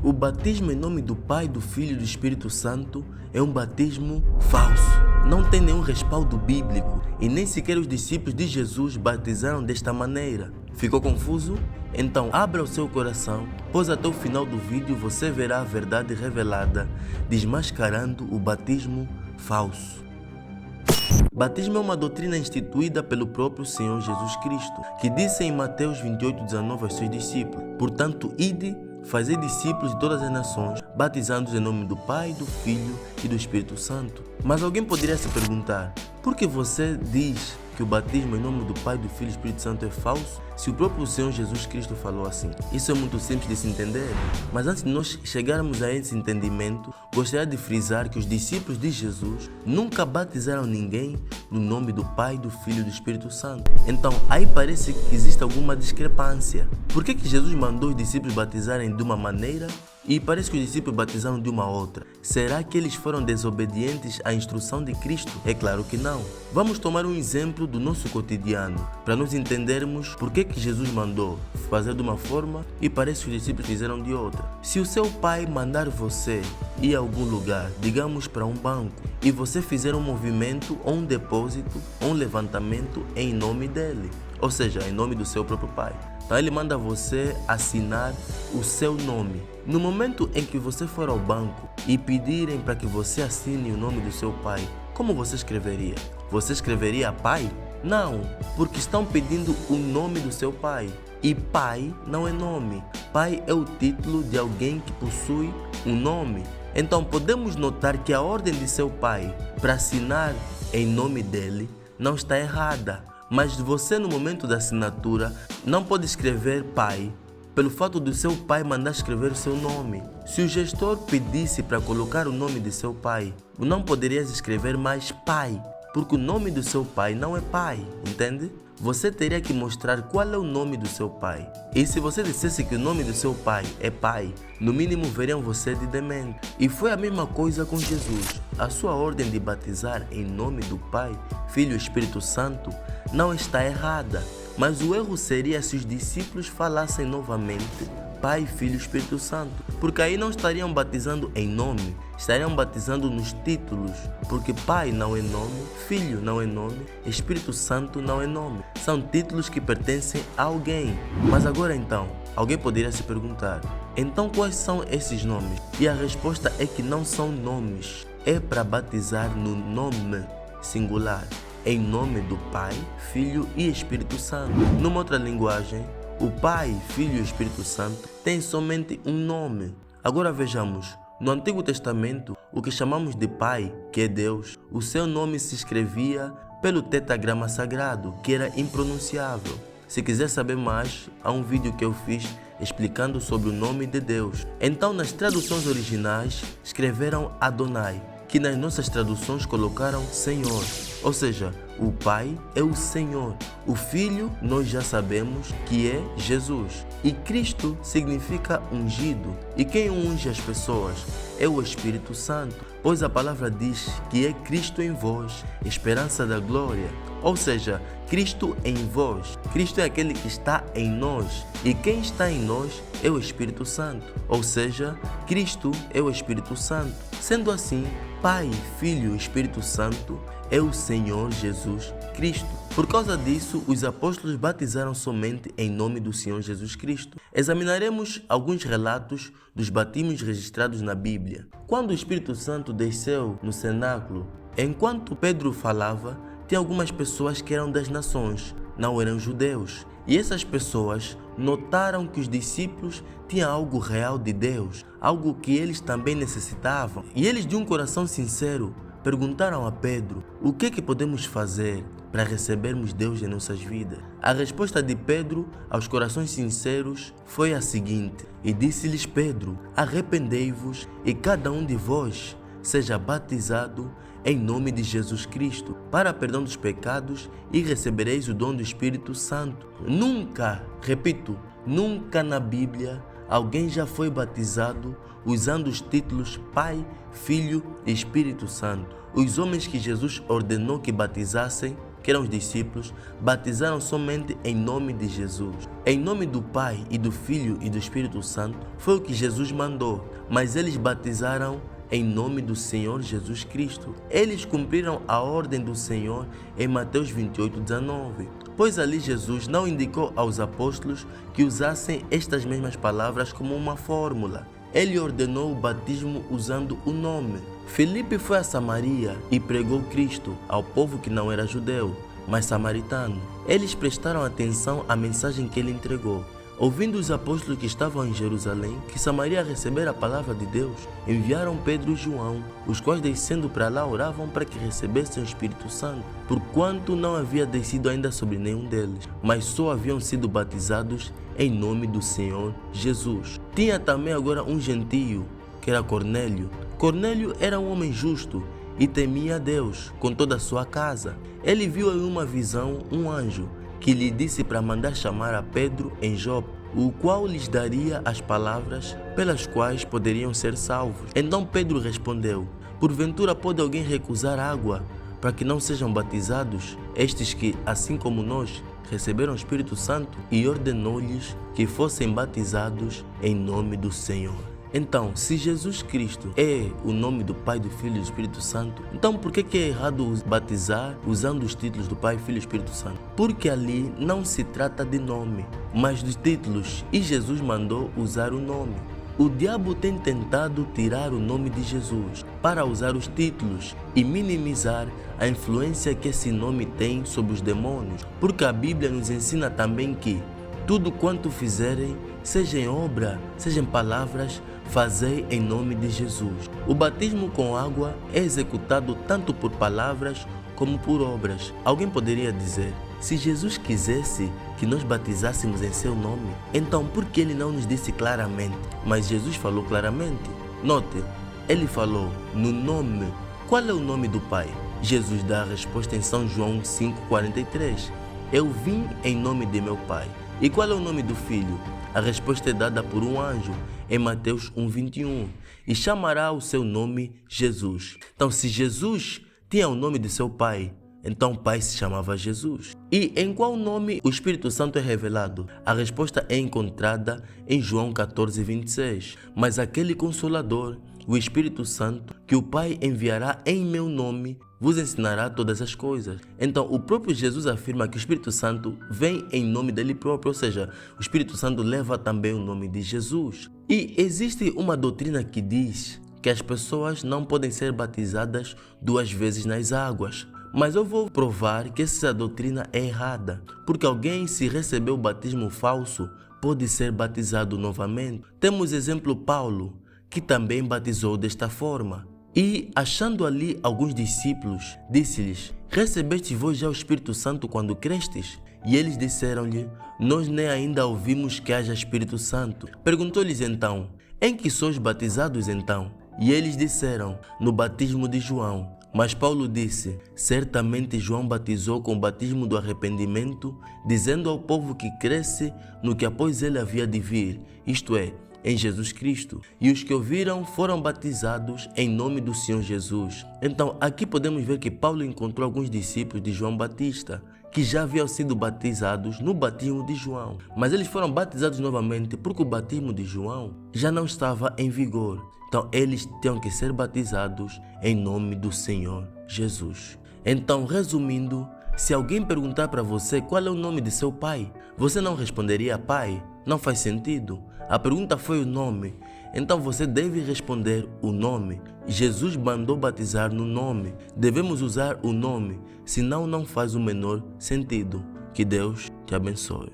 O batismo em nome do Pai, do Filho e do Espírito Santo é um batismo falso. Não tem nenhum respaldo bíblico e nem sequer os discípulos de Jesus batizaram desta maneira. Ficou confuso? Então abra o seu coração, pois até o final do vídeo você verá a verdade revelada, desmascarando o batismo falso. Batismo é uma doutrina instituída pelo próprio Senhor Jesus Cristo, que disse em Mateus 28:19 aos seus discípulos: portanto, ide, fazei discípulos de todas as nações, batizando-os em nome do Pai, do Filho e do Espírito Santo. Mas alguém poderia se perguntar, por que você diz que o batismo em nome do Pai, do Filho e do Espírito Santo é falso, se o próprio Senhor Jesus Cristo falou assim? Isso é muito simples de se entender, mas antes de nós chegarmos a esse entendimento, gostaria de frisar que os discípulos de Jesus nunca batizaram ninguém no nome do Pai, do Filho e do Espírito Santo. Então, aí parece que existe alguma discrepância. Por que Jesus mandou os discípulos batizarem de uma maneira e parece que os discípulos batizaram de uma outra? Será que eles foram desobedientes à instrução de Cristo? É claro que não. Vamos tomar um exemplo do nosso cotidiano, para nós entendermos por que Jesus mandou fazer de uma forma e parece que os discípulos fizeram de outra. Se o seu pai mandar você ir a algum lugar, digamos para um banco, e você fizer um movimento ou um depósito ou um levantamento em nome dele, ou seja, em nome do seu próprio pai, então ele manda você assinar o seu nome. No momento em que você for ao banco e pedirem para que você assine o nome do seu pai, como você escreveria? Você escreveria pai? Não, porque estão pedindo o nome do seu pai. E pai não é nome. Pai é o título de alguém que possui um nome. Então podemos notar que a ordem de seu pai para assinar em nome dele não está errada. Mas você, no momento da assinatura, não pode escrever pai, pelo fato do seu pai mandar escrever o seu nome. Se o gestor pedisse para colocar o nome de seu pai, não poderias escrever mais pai, porque o nome do seu pai não é pai, entende? Você teria que mostrar qual é o nome do seu pai. E se você dissesse que o nome do seu pai é pai, no mínimo veriam você de demente. E foi a mesma coisa com Jesus. A sua ordem de batizar em nome do Pai, Filho e Espírito Santo não está errada. Mas o erro seria se os discípulos falassem novamente Pai, Filho e Espírito Santo, porque aí não estariam batizando em nome, estariam batizando nos títulos, porque Pai não é nome, Filho não é nome, Espírito Santo não é nome. São títulos que pertencem a alguém. Mas agora então, alguém poderia se perguntar, então quais são esses nomes? E a resposta é que não são nomes, é para batizar no nome singular, em nome do Pai, Filho e Espírito Santo. Numa outra linguagem, o Pai, Filho e Espírito Santo têm somente um nome. Agora vejamos, no Antigo Testamento, o que chamamos de Pai, que é Deus, o seu nome se escrevia pelo tetragrama sagrado, que era impronunciável. Se quiser saber mais, há um vídeo que eu fiz explicando sobre o nome de Deus. Então, nas traduções originais, escreveram Adonai, que nas nossas traduções colocaram Senhor, ou seja, o Pai é o Senhor, o Filho nós já sabemos que é Jesus, e Cristo significa ungido, e quem unge as pessoas é o Espírito Santo, pois a palavra diz que é Cristo em vós, esperança da glória, ou seja, Cristo em vós. Cristo é aquele que está em nós, e quem está em nós é o Espírito Santo, ou seja, Cristo é o Espírito Santo. Sendo assim, Pai, Filho e Espírito Santo é o Senhor Jesus Cristo. Por causa disso, os apóstolos batizaram somente em nome do Senhor Jesus Cristo. Examinaremos alguns relatos dos batismos registrados na Bíblia. Quando o Espírito Santo desceu no cenáculo, enquanto Pedro falava, tinha algumas pessoas que eram das nações, não eram judeus. E essas pessoas notaram que os discípulos tinham algo real de Deus, algo que eles também necessitavam. E eles, de um coração sincero, perguntaram a Pedro, o que podemos fazer para recebermos Deus em nossas vidas? A resposta de Pedro aos corações sinceros foi a seguinte, e disse-lhes Pedro, arrependei-vos e cada um de vós seja batizado em nome de Jesus Cristo, para perdão dos pecados e recebereis o dom do Espírito Santo. Nunca, repito, nunca na Bíblia alguém já foi batizado usando os títulos Pai, Filho e Espírito Santo. Os homens que Jesus ordenou que batizassem que eram os discípulos, batizaram somente em nome de Jesus. Em nome do Pai e do Filho e do Espírito Santo foi o que Jesus mandou, mas eles batizaram em nome do Senhor Jesus Cristo. Eles cumpriram a ordem do Senhor em Mateus 28:19, pois ali Jesus não indicou aos apóstolos que usassem estas mesmas palavras como uma fórmula. Ele ordenou o batismo usando o nome. Filipe foi a Samaria e pregou Cristo ao povo que não era judeu, mas samaritano. Eles prestaram atenção à mensagem que ele entregou. Ouvindo os apóstolos que estavam em Jerusalém, que Samaria recebera a palavra de Deus, enviaram Pedro e João, os quais descendo para lá oravam para que recebessem o Espírito Santo, porquanto não havia descido ainda sobre nenhum deles, mas só haviam sido batizados em nome do Senhor Jesus. Tinha também agora um gentio, que era Cornélio. Cornélio era um homem justo e temia a Deus com toda a sua casa. Ele viu em uma visão um anjo que lhe disse para mandar chamar a Pedro em Jope, o qual lhes daria as palavras pelas quais poderiam ser salvos. Então Pedro respondeu: porventura pode alguém recusar água para que não sejam batizados estes que, assim como nós, receberam o Espírito Santo? E ordenou-lhes que fossem batizados em nome do Senhor. Então, se Jesus Cristo é o nome do Pai, do Filho e do Espírito Santo, então por que é errado batizar usando os títulos do Pai, Filho e Espírito Santo? Porque ali não se trata de nome, mas dos títulos, e Jesus mandou usar o nome. O diabo tem tentado tirar o nome de Jesus para usar os títulos e minimizar a influência que esse nome tem sobre os demônios, porque a Bíblia nos ensina também que tudo quanto fizerem, seja em obra, seja em palavras, fazei em nome de Jesus. O batismo com água é executado tanto por palavras como por obras. Alguém poderia dizer: se Jesus quisesse que nós batizássemos em seu nome, então por que ele não nos disse claramente? Mas Jesus falou claramente. Note, ele falou no nome. Qual é o nome do Pai? Jesus dá a resposta em São João 5,43. Eu vim em nome de meu Pai. E qual é o nome do Filho? A resposta é dada por um anjo em Mateus 1,21. E chamará o seu nome Jesus. Então, se Jesus tinha o nome de seu Pai, então o Pai se chamava Jesus. E em qual nome o Espírito Santo é revelado? A resposta é encontrada em João 14,26. Mas aquele Consolador, o Espírito Santo, que o Pai enviará em meu nome, vos ensinará todas as coisas. Então, o próprio Jesus afirma que o Espírito Santo vem em nome dele próprio, ou seja, o Espírito Santo leva também o nome de Jesus. E existe uma doutrina que diz que as pessoas não podem ser batizadas 2 vezes nas águas. Mas eu vou provar que essa doutrina é errada, porque alguém, se recebeu o batismo falso, pode ser batizado novamente. Temos exemplo Paulo, que também batizou desta forma. E, achando ali alguns discípulos, disse-lhes: recebeste vós já o Espírito Santo quando crestes? E eles disseram-lhe: nós nem ainda ouvimos que haja Espírito Santo. Perguntou-lhes então: em que sois batizados então? E eles disseram: no batismo de João. Mas Paulo disse: certamente João batizou com o batismo do arrependimento, dizendo ao povo que cresce no que após ele havia de vir, isto é, em Jesus Cristo. E os que ouviram foram batizados em nome do Senhor Jesus. Então, aqui podemos ver que Paulo encontrou alguns discípulos de João Batista, que já haviam sido batizados no batismo de João. Mas eles foram batizados novamente porque o batismo de João já não estava em vigor. Então, eles tinham que ser batizados em nome do Senhor Jesus. Então, resumindo, se alguém perguntar para você qual é o nome de seu pai, você não responderia Pai? Não faz sentido. A pergunta foi o nome. Então você deve responder o nome. Jesus mandou batizar no nome. Devemos usar o nome, senão não faz o menor sentido. Que Deus te abençoe.